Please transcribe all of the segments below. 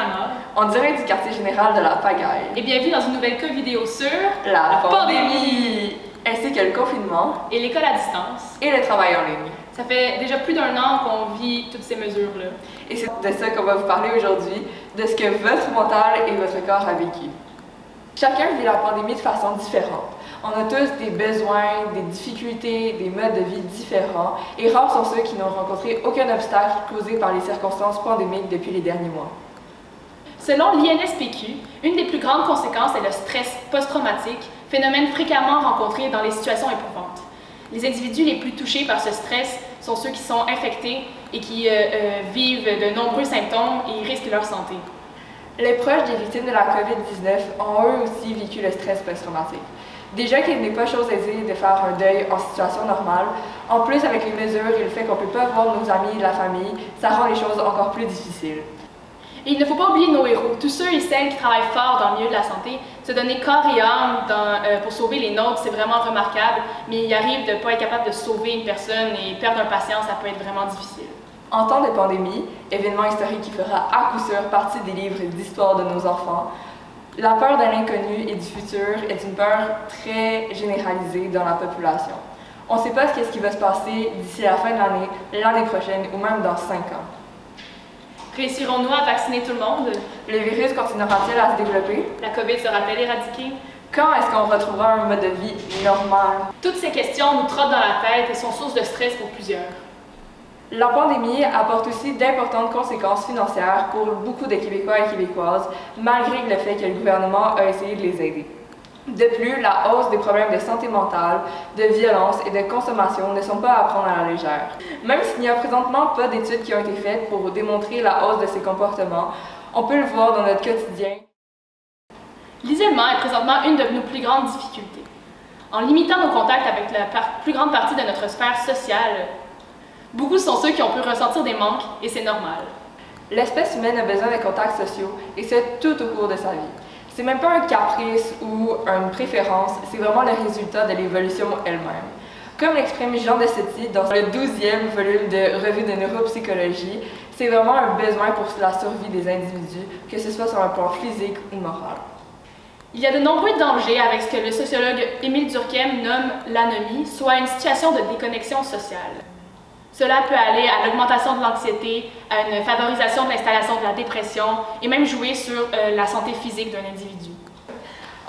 Anna. En direct du quartier général de la Pagaille. Et bienvenue dans une nouvelle vidéo sur la pandémie, ainsi que le confinement et l'école à distance et le travail en ligne. Ça fait déjà plus d'un an qu'on vit toutes ces mesures-là. Et c'est de ça qu'on va vous parler aujourd'hui, de ce que votre mental et votre corps a vécu. Chacun vit la pandémie de façon différente. On a tous des besoins, des difficultés, des modes de vie différents, et rares sont ceux qui n'ont rencontré aucun obstacle causé par les circonstances pandémiques depuis les derniers mois. Selon l'INSPQ, une des plus grandes conséquences est le stress post-traumatique, phénomène fréquemment rencontré dans les situations éprouvantes. Les individus les plus touchés par ce stress sont ceux qui sont infectés et qui vivent de nombreux symptômes et risquent leur santé. Les proches des victimes de la COVID-19 ont eux aussi vécu le stress post-traumatique. Déjà qu'il n'est pas chose aisée de faire un deuil en situation normale, en plus avec les mesures et le fait qu'on ne peut pas voir nos amis et la famille, ça rend les choses encore plus difficiles. Et il ne faut pas oublier nos héros, tous ceux et celles qui travaillent fort dans le milieu de la santé, se donner corps et âme pour sauver les nôtres, c'est vraiment remarquable, mais il arrive de ne pas être capable de sauver une personne et perdre un patient, ça peut être vraiment difficile. En temps de pandémie, événement historique qui fera à coup sûr partie des livres d'histoire de nos enfants, la peur de l'inconnu et du futur est une peur très généralisée dans la population. On ne sait pas ce qui va se passer d'ici la fin de l'année prochaine ou même dans 5 ans. Réussirons-nous à vacciner tout le monde? Le virus continuera-t-il à se développer? La COVID sera-t-elle éradiquée? Quand est-ce qu'on retrouvera un mode de vie normal? Toutes ces questions nous trottent dans la tête et sont source de stress pour plusieurs. La pandémie apporte aussi d'importantes conséquences financières pour beaucoup de Québécois et Québécoises, malgré le fait que le gouvernement a essayé de les aider. De plus, la hausse des problèmes de santé mentale, de violence et de consommation ne sont pas à prendre à la légère. Même s'il n'y a présentement pas d'études qui ont été faites pour démontrer la hausse de ces comportements, on peut le voir dans notre quotidien. L'isolement est présentement une de nos plus grandes difficultés. En limitant nos contacts avec la plus grande partie de notre sphère sociale, beaucoup sont ceux qui ont pu ressentir des manques et c'est normal. L'espèce humaine a besoin de contacts sociaux et ce tout au cours de sa vie. C'est même pas un caprice ou une préférence, c'est vraiment le résultat de l'évolution elle-même. Comme l'exprime Jean Dessetti dans le 12e volume de Revue de neuropsychologie, c'est vraiment un besoin pour la survie des individus, que ce soit sur un plan physique ou moral. Il y a de nombreux dangers avec ce que le sociologue Émile Durkheim nomme l'anomie, soit une situation de déconnexion sociale. Cela peut aller à l'augmentation de l'anxiété, à une favorisation de l'installation de la dépression et même jouer sur la santé physique d'un individu.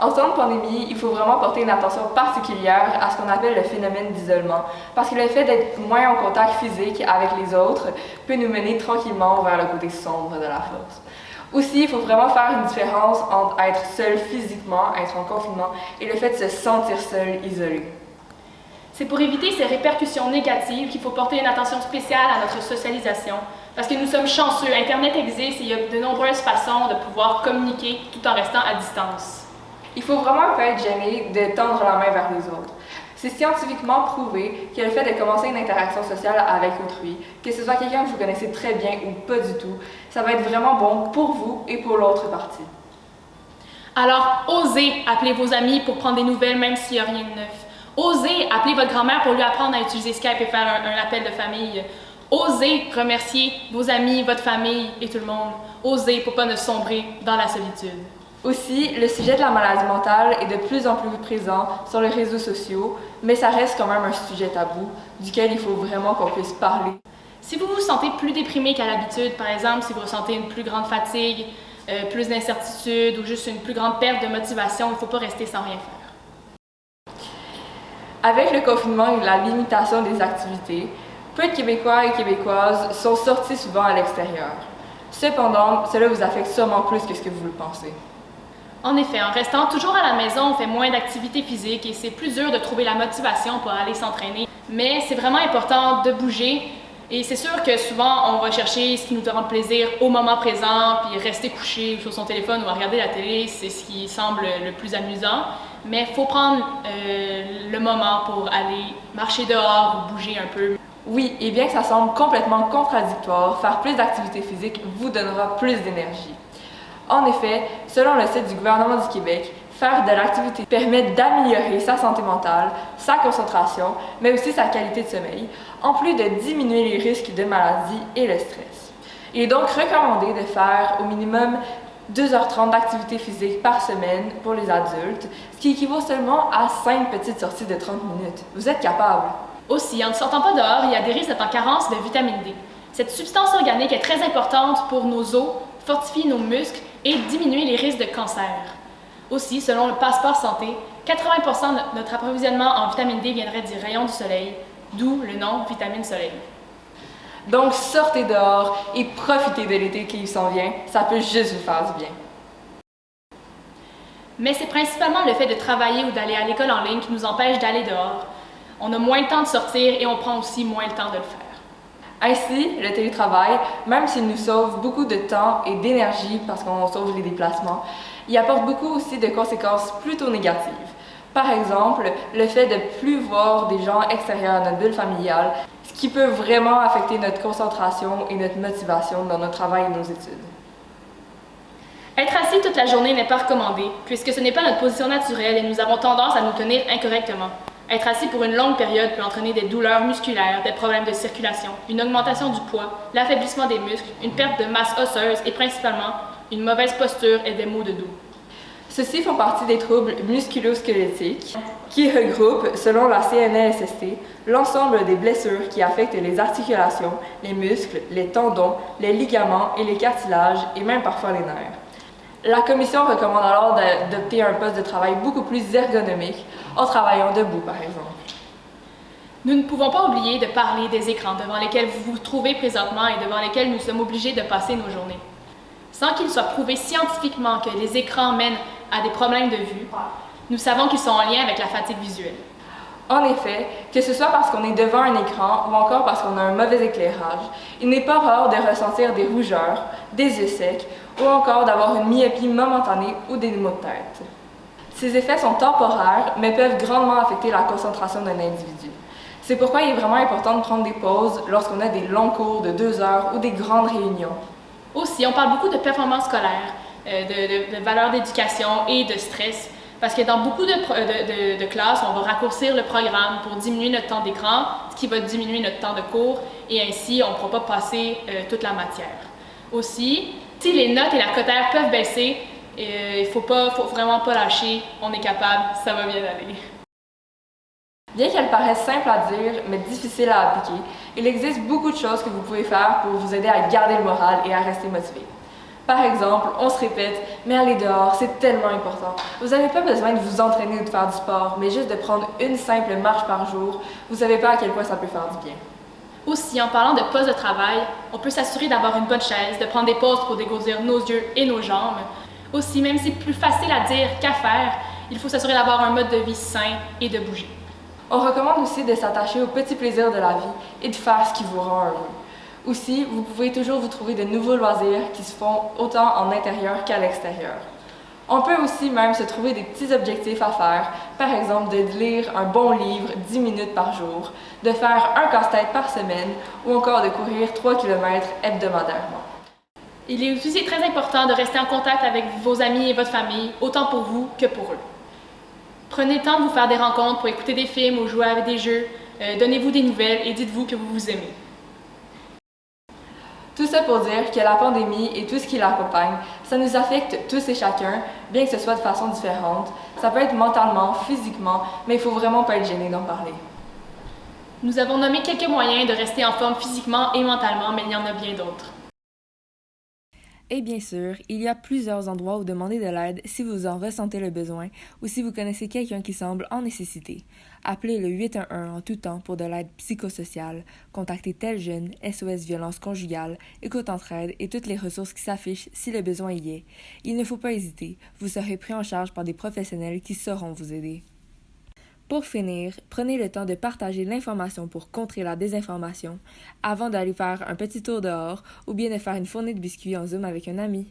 En temps de pandémie, il faut vraiment porter une attention particulière à ce qu'on appelle le phénomène d'isolement, parce que le fait d'être moins en contact physique avec les autres peut nous mener tranquillement vers le côté sombre de la force. Aussi, il faut vraiment faire une différence entre être seul physiquement, être en confinement, et le fait de se sentir seul, isolé. C'est pour éviter ces répercussions négatives qu'il faut porter une attention spéciale à notre socialisation, parce que nous sommes chanceux, Internet existe et il y a de nombreuses façons de pouvoir communiquer tout en restant à distance. Il faut vraiment pas être gêné de tendre la main vers les autres. C'est scientifiquement prouvé que le fait de commencer une interaction sociale avec autrui, que ce soit quelqu'un que vous connaissez très bien ou pas du tout, ça va être vraiment bon pour vous et pour l'autre partie. Alors, osez appeler vos amis pour prendre des nouvelles même s'il n'y a rien de neuf. Osez appeler votre grand-mère pour lui apprendre à utiliser Skype et faire un appel de famille. Osez remercier vos amis, votre famille et tout le monde. Osez pour ne pas sombrer dans la solitude. Aussi, le sujet de la maladie mentale est de plus en plus présent sur les réseaux sociaux, mais ça reste quand même un sujet tabou, duquel il faut vraiment qu'on puisse parler. Si vous vous sentez plus déprimé qu'à l'habitude, par exemple, si vous ressentez une plus grande fatigue, plus d'incertitude ou juste une plus grande perte de motivation, il ne faut pas rester sans rien faire. Avec le confinement et la limitation des activités, peu de Québécois et Québécoises sont sortis souvent à l'extérieur. Cependant, cela vous affecte sûrement plus que ce que vous le pensez. En effet, en restant toujours à la maison, on fait moins d'activités physiques et c'est plus dur de trouver la motivation pour aller s'entraîner. Mais c'est vraiment important de bouger et c'est sûr que souvent on va chercher ce qui nous rend plaisir au moment présent, puis rester couché sur son téléphone ou à regarder la télé, c'est ce qui semble le plus amusant. Mais il faut prendre le moment pour aller marcher dehors ou bouger un peu. Oui, et bien que ça semble complètement contradictoire, faire plus d'activité physique vous donnera plus d'énergie. En effet, selon le site du gouvernement du Québec, faire de l'activité permet d'améliorer sa santé mentale, sa concentration, mais aussi sa qualité de sommeil, en plus de diminuer les risques de maladie et le stress. Il est donc recommandé de faire au minimum 2h30 d'activité physique par semaine pour les adultes, ce qui équivaut seulement à 5 petites sorties de 30 minutes. Vous êtes capable? Aussi, en ne sortant pas dehors, il y a des risques d'être en carence de vitamine D. Cette substance organique est très importante pour nos os, fortifie nos muscles et diminuer les risques de cancer. Aussi, selon le Passeport Santé, 80% de notre approvisionnement en vitamine D viendrait du rayon du soleil, d'où le nom vitamine soleil. Donc sortez dehors et profitez de l'été qui s'en vient, ça peut juste vous faire du bien. Mais c'est principalement le fait de travailler ou d'aller à l'école en ligne qui nous empêche d'aller dehors. On a moins le temps de sortir et on prend aussi moins le temps de le faire. Ainsi, le télétravail, même s'il nous sauve beaucoup de temps et d'énergie parce qu'on sauve les déplacements, il apporte beaucoup aussi de conséquences plutôt négatives. Par exemple, le fait de ne plus voir des gens extérieurs à notre bulle familiale, ce qui peut vraiment affecter notre concentration et notre motivation dans notre travail et nos études. Être assis toute la journée n'est pas recommandé, puisque ce n'est pas notre position naturelle et nous avons tendance à nous tenir incorrectement. Être assis pour une longue période peut entraîner des douleurs musculaires, des problèmes de circulation, une augmentation du poids, l'affaiblissement des muscles, une perte de masse osseuse et principalement une mauvaise posture et des maux de dos. Ceux-ci font partie des troubles musculo-squelettiques qui regroupent, selon la CNESST, l'ensemble des blessures qui affectent les articulations, les muscles, les tendons, les ligaments et les cartilages et même parfois les nerfs. La Commission recommande alors d'adopter un poste de travail beaucoup plus ergonomique en travaillant debout, par exemple. Nous ne pouvons pas oublier de parler des écrans devant lesquels vous vous trouvez présentement et devant lesquels nous sommes obligés de passer nos journées. Sans qu'il soit prouvé scientifiquement que les écrans mènent à des problèmes de vue, nous savons qu'ils sont en lien avec la fatigue visuelle. En effet, que ce soit parce qu'on est devant un écran ou encore parce qu'on a un mauvais éclairage, il n'est pas rare de ressentir des rougeurs, des yeux secs ou encore d'avoir une myopie momentanée ou des maux de tête. Ces effets sont temporaires mais peuvent grandement affecter la concentration d'un individu. C'est pourquoi il est vraiment important de prendre des pauses lorsqu'on a des longs cours de 2 heures ou des grandes réunions. Aussi, on parle beaucoup de performance scolaire, de valeurs d'éducation et de stress, parce que dans beaucoup de classes, on va raccourcir le programme pour diminuer notre temps d'écran, ce qui va diminuer notre temps de cours, et ainsi, on ne pourra pas passer toute la matière. Aussi, si les notes et la cotère peuvent baisser, il faut vraiment pas lâcher, on est capable, ça va bien aller. Bien qu'elle paraisse simple à dire, mais difficile à appliquer, il existe beaucoup de choses que vous pouvez faire pour vous aider à garder le moral et à rester motivé. Par exemple, on se répète, mais aller dehors, c'est tellement important. Vous n'avez pas besoin de vous entraîner ou de faire du sport, mais juste de prendre une simple marche par jour. Vous ne savez pas à quel point ça peut faire du bien. Aussi, en parlant de poste de travail, on peut s'assurer d'avoir une bonne chaise, de prendre des pauses pour dégourdir nos yeux et nos jambes. Aussi, même si c'est plus facile à dire qu'à faire, il faut s'assurer d'avoir un mode de vie sain et de bouger. On recommande aussi de s'attacher aux petits plaisirs de la vie et de faire ce qui vous rend heureux. Aussi, vous pouvez toujours vous trouver de nouveaux loisirs qui se font autant en intérieur qu'à l'extérieur. On peut aussi même se trouver des petits objectifs à faire, par exemple de lire un bon livre 10 minutes par jour, de faire un casse-tête par semaine ou encore de courir 3 km hebdomadairement. Il est aussi très important de rester en contact avec vos amis et votre famille, autant pour vous que pour eux. Prenez le temps de vous faire des rencontres pour écouter des films ou jouer avec des jeux, donnez-vous des nouvelles et dites-vous que vous vous aimez. Tout ça pour dire que la pandémie et tout ce qui l'accompagne, ça nous affecte tous et chacun, bien que ce soit de façon différente. Ça peut être mentalement, physiquement, mais il ne faut vraiment pas être gêné d'en parler. Nous avons nommé quelques moyens de rester en forme physiquement et mentalement, mais il y en a bien d'autres. Et bien sûr, il y a plusieurs endroits où demander de l'aide si vous en ressentez le besoin ou si vous connaissez quelqu'un qui semble en nécessité. Appelez le 811 en tout temps pour de l'aide psychosociale, contactez Tel Jeune, SOS Violence Conjugale, Écoute Entraide et toutes les ressources qui s'affichent si le besoin y est. Il ne faut pas hésiter, vous serez pris en charge par des professionnels qui sauront vous aider. Pour finir, prenez le temps de partager l'information pour contrer la désinformation avant d'aller faire un petit tour dehors ou bien de faire une fournée de biscuits en Zoom avec un ami.